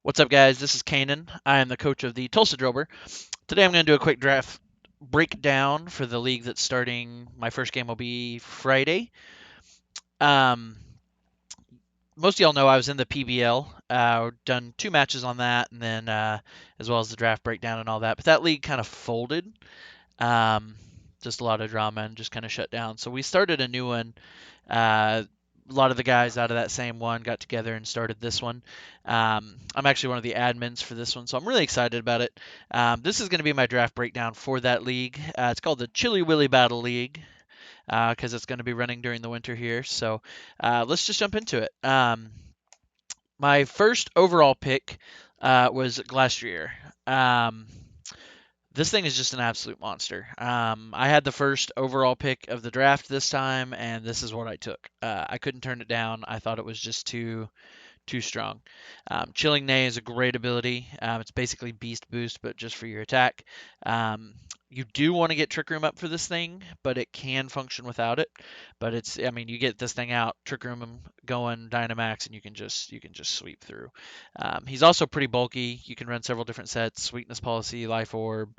What's up, guys? This is Kanan. I am the coach of the Tulsa Drover. Today I'm going to do a quick draft breakdown for the league that's starting. My first game will be Friday. Um, Most of y'all know I was in the PBL. Done 2 matches on that, and then as well as the draft breakdown and all that. But that league kind of folded. Um, just a lot of drama and just kind of shut down. So we started a new one. A lot of the guys out of that same one got together and started this one. I'm actually one of the admins for this one, so I'm really excited about it. This is going to be my draft breakdown for that league. It's called the Chili Willy Battle League because it's going to be running during the winter here. So let's just jump into it. My first overall pick was Glastrier. Um, this thing is just an absolute monster. I had the first overall pick of the draft this time, and this is what I took. I couldn't turn it down. I thought it was just too strong. Chilling Neigh is a great ability. It's basically Beast Boost, but just for your attack. Um, you do want to get Trick Room up for this thing, but it can function without it. But I mean, you get this thing out, Trick Room going, Dynamax, and you can just sweep through. He's also pretty bulky. You can run several different sets: Sweetness Policy, Life Orb,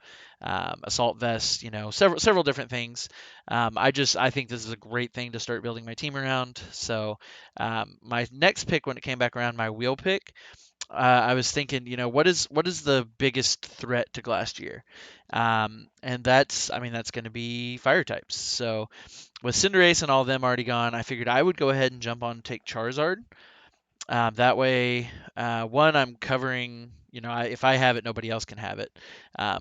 Assault Vest. Several different things. I think this is a great thing to start building my team around. So my next pick, when it came back around, my wheel pick, I was thinking, what is the biggest threat to Glastrier? And that's going to be fire types. So with Cinderace and all of them already gone, I figured I would go ahead and jump on and take Charizard. That way, one, I'm covering. If I have it, nobody else can have it.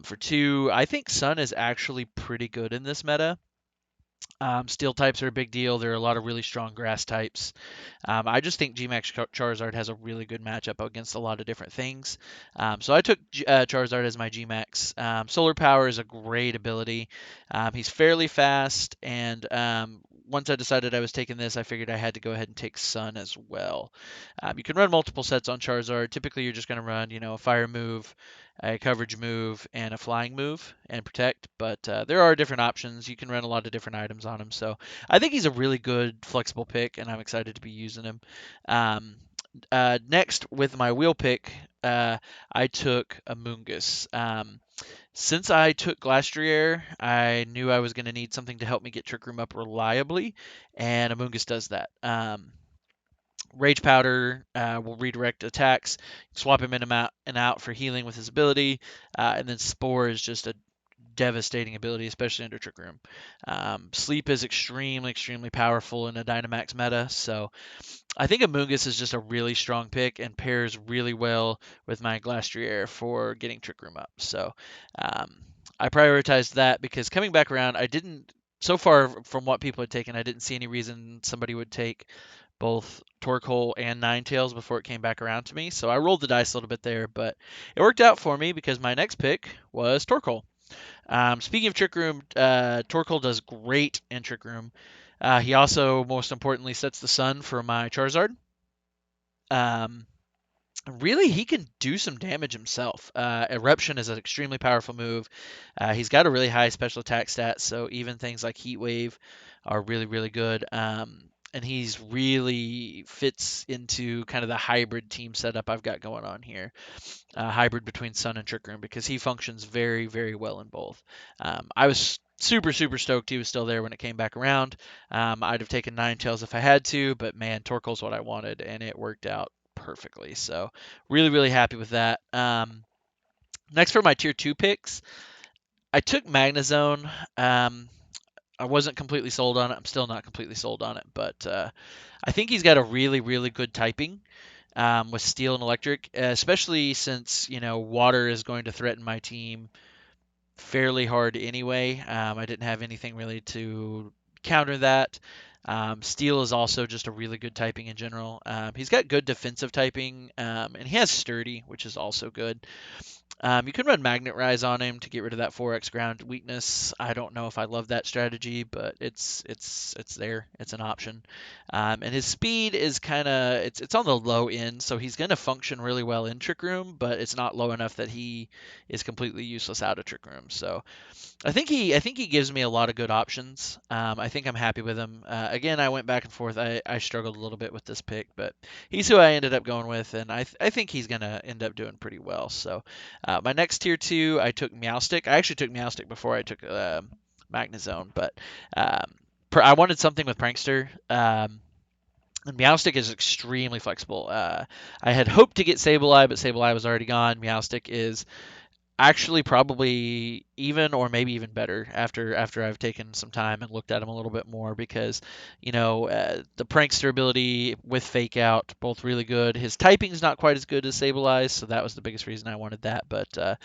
For two, I think Sun is actually pretty good in this meta. Steel types are a big deal. There are a lot of really strong grass types. I just think Gmax Charizard has a really good matchup against a lot of different things. So I took Charizard as my Gmax. Solar Power is a great ability. He's fairly fast, and once I decided I was taking this, I figured I had to go ahead and take Sun as well. You can run multiple sets on Charizard. Typically, you're just going to run, a fire move, a coverage move, and a flying move and protect. But there are different options. You can run a lot of different items on him. So I think he's a really good flexible pick, and I'm excited to be using him. Um, Next, with my wheel pick, I took a Mungus. Since I took Glastrier, I knew I was going to need something to help me get Trick Room up reliably, and Amoonguss does that. Rage Powder will redirect attacks, swap him in and out for healing with his ability, and then Spore is just a devastating ability, especially under Trick Room. Sleep is extremely powerful in a Dynamax meta, so I think Amoonguss is just a really strong pick and pairs really well with my Glastrier for getting Trick Room up. So um, I prioritized that because coming back around, I didn't. So far from what people had taken, I didn't see any reason somebody would take both Torkoal and Ninetales before it came back around to me. So I rolled the dice a little bit there, but it worked out for me because my next pick was Torkoal. Speaking of Trick Room, Torkoal does great in Trick Room. He also, most importantly, sets the sun for my Charizard. Um, Really, he can do some damage himself. Eruption is an extremely powerful move. He's got a really high special attack stat, so even things like Heat Wave are really good. And he's really fits into kind of the hybrid team setup I've got going on here. Hybrid between Sun and Trick Room because he functions very well in both. I was super stoked he was still there when it came back around. I'd have taken Ninetales if I had to, but man, Torkoal's what I wanted, and it worked out perfectly. So really happy with that. Next for my tier two picks, I took Magnezone. I wasn't completely sold on it. I'm still not completely sold on it, but I think he's got a really good typing with steel and electric, especially since water is going to threaten my team fairly hard anyway. I didn't have anything really to counter that. Steel is also just a really good typing in general. He's got good defensive typing, and he has sturdy, which is also good. You can run Magnet Rise on him to get rid of that 4x ground weakness. I don't know if I love that strategy, but it's there. It's an option. And his speed is kind of it's on the low end, so he's going to function really well in Trick Room, but it's not low enough that he is completely useless out of Trick Room. So I think he gives me a lot of good options. I think I'm happy with him. Again, I went back and forth. I struggled a little bit with this pick, but he's who I ended up going with, and I think he's gonna end up doing pretty well. So my next tier two, I took Meowstick. I actually took Meowstick before I took Magnezone, but um, I wanted something with Prankster. And Meowstick is extremely flexible. I had hoped to get Sableye, but Sableye was already gone. Meowstick is actually probably even or maybe even better after I've taken some time and looked at him a little bit more because the prankster ability with fake out both really good. His typing's not quite as good as Sableye, so that was the biggest reason I wanted that. But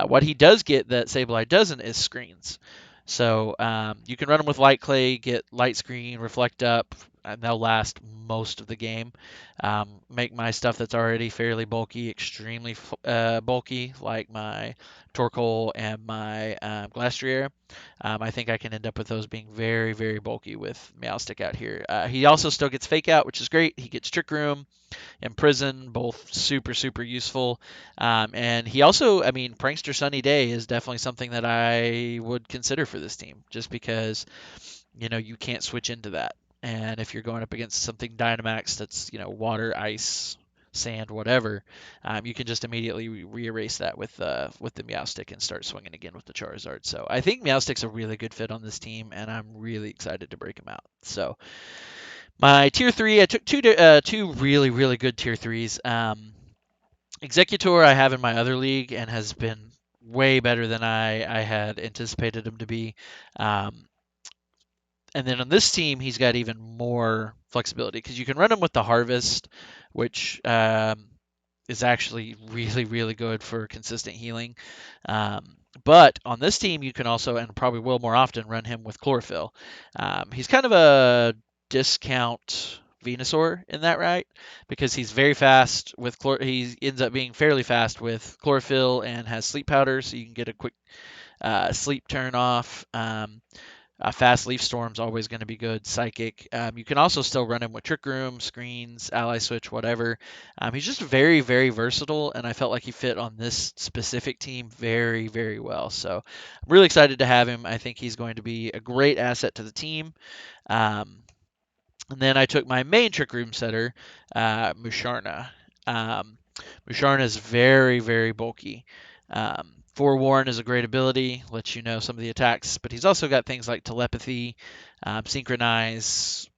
what he does get that Sableye doesn't is screens. So you can run them with Light Clay, get Light Screen, Reflect Up, and they'll last most of the game. Make my stuff that's already fairly bulky extremely bulky, like my Torkoal and my Glastrier. I think I can end up with those being very, very bulky with Meowstick out here. He also still gets Fake Out, which is great. He gets Trick Room and Prison, both super, super useful. And he also, I mean, Prankster Sunny Day is definitely something that I would consider for this team, just because you can't switch into that. And if you're going up against something Dynamax that's water, ice, sand, whatever, you can just immediately re-erase that with the Meowstick and start swinging again with the Charizard. So I think Meowstick's a really good fit on this team, and I'm really excited to break him out. So my tier three, I took two really really good tier threes. Executor I have in my other league and has been way better than I had anticipated him to be. Um, and then on this team, he's got even more flexibility because you can run him with the Harvest, which is actually really, really good for consistent healing. But on this team, you can also, and probably will more often, run him with Chlorophyll. He's kind of a discount Venusaur in that right because he's very fast with he ends up being fairly fast with Chlorophyll and has Sleep Powder, so you can get a quick sleep turn off. Fast Leaf Storm's always going to be good. Psychic. You can also still run him with Trick Room, Screens, Ally Switch, whatever. He's just very, very versatile, and I felt like he fit on this specific team very, very well. So I'm really excited to have him. I think he's going to be a great asset to the team. Um, and then I took my main Trick Room setter, Musharna. Musharna is very, very bulky. Forewarn is a great ability, lets you know some of the attacks, but he's also got things like telepathy, synchronize.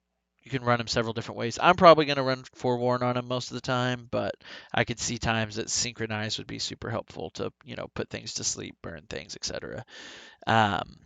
You can run him several different ways. I'm probably going to run Forewarn on him most of the time, but I could see times that synchronize would be super helpful to put things to sleep, burn things, etc. Um,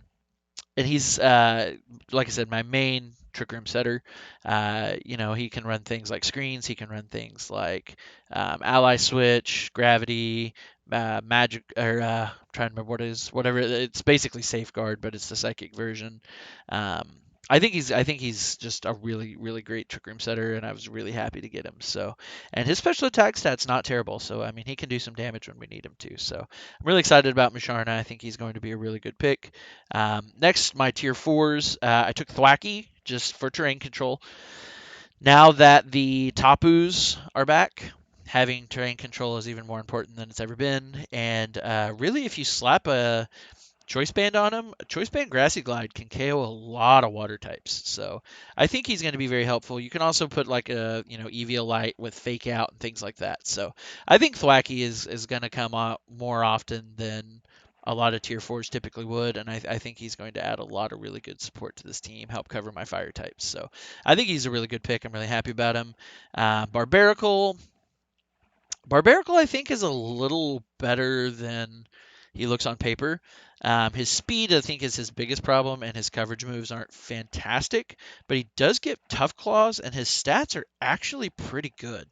and he's like I said, my main Trick Room setter. He can run things like screens. He can run things like ally switch, gravity, magic, or I'm trying to remember what it is. Whatever it's basically safeguard, but it's the psychic version. Um, I think he's just a really really great Trick Room setter, and I was really happy to get him. So, and his special attack stat's not terrible. So I mean, he can do some damage when we need him to. So I'm really excited about Musharna. I think he's going to be a really good pick. Next, my tier fours. I took Thwacky just for terrain control. Now that the Tapus are back, having terrain control is even more important than it's ever been. And really, if you slap a Choice Band on him, Choice Band Grassy Glide can KO a lot of water types. So I think he's going to be very helpful. You can also put like a Eviolite with Fake Out and things like that. So I think Thwacky is going to come out more often than a lot of tier fours typically would, and I think he's going to add a lot of really good support to this team, help cover my fire types. So I think he's a really good pick. I'm really happy about him. Barbaracle, Barbaracle, I think, is a little better than he looks on paper. His speed, I think, is his biggest problem, and his coverage moves aren't fantastic, but he does get Tough Claws, and his stats are actually pretty good.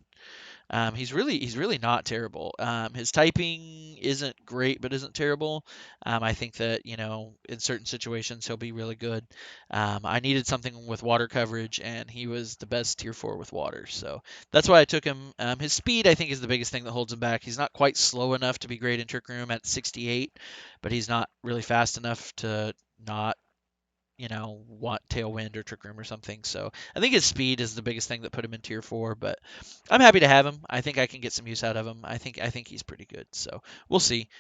He's really not terrible. His typing isn't great, but isn't terrible. I think that in certain situations he'll be really good. I needed something with water coverage, and he was the best tier 4 with water, so that's why I took him. His speed I think is the biggest thing that holds him back. He's not quite slow enough to be great in Trick Room at 68, but he's not really fast enough to not want Tailwind or Trick Room or something. So I think his speed is the biggest thing that put him in tier 4, but I'm happy to have him. I think I can get some use out of him. I think he's pretty good. So we'll see.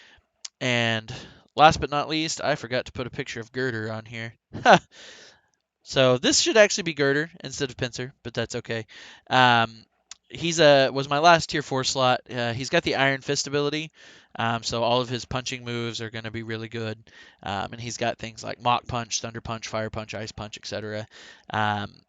And last but not least, I forgot to put a picture of Girder on here. So this should actually be Girder instead of Pincer, but that's okay. Um, he's a was my last tier 4 slot. He's got the Iron Fist ability, so all of his punching moves are going to be really good. And he's got things like Mach Punch, Thunder Punch, Fire Punch, Ice Punch, etc.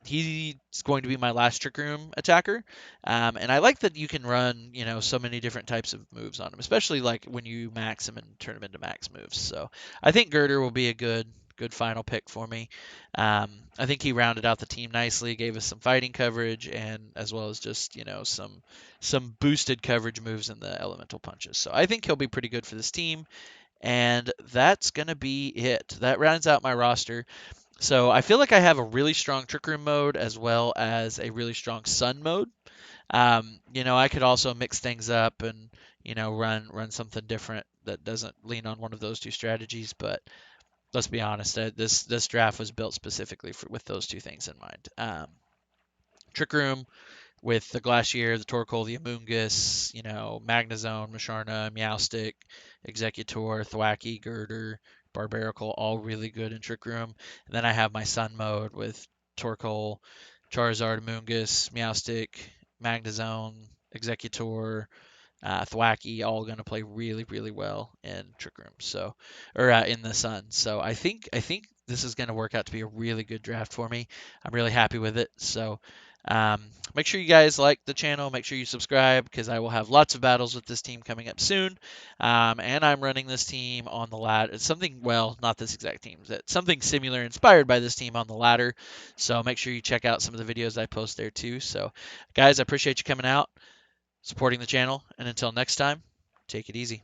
He's going to be my last Trick Room attacker, and I like that you can run so many different types of moves on him, especially like when you max him and turn him into max moves. So I think Girder will be a good final pick for me. I think he rounded out the team nicely, gave us some fighting coverage, and as well as just some boosted coverage moves in the elemental punches. So I think he'll be pretty good for this team, and that's gonna be it. That rounds out my roster. So I feel like I have a really strong Trick Room mode as well as a really strong Sun mode. I could also mix things up and run something different that doesn't lean on one of those two strategies, but let's be honest, this draft was built specifically with those two things in mind. Trick Room with the Glacier, the Torkoal, the Amoonguss, Magnezone, Musharna, Meowstic, Executor, Thwackey, Girder, Barbaracle, all really good in Trick Room. And then I have my Sun mode with Torkoal, Charizard, Amoonguss, Meowstic, Magnezone, Executor, Thwackey, all going to play really, really well in Trick Room. So, or in the Sun. So I think this is going to work out to be a really good draft for me. I'm really happy with it. So. Make sure you guys like the channel. Make sure you subscribe because I will have lots of battles with this team coming up soon. And I'm running this team on the ladder. It's something, well, not this exact team, but something similar inspired by this team on the ladder. So make sure you check out some of the videos I post there too. So, guys, I appreciate you coming out, supporting the channel, and until next time, take it easy.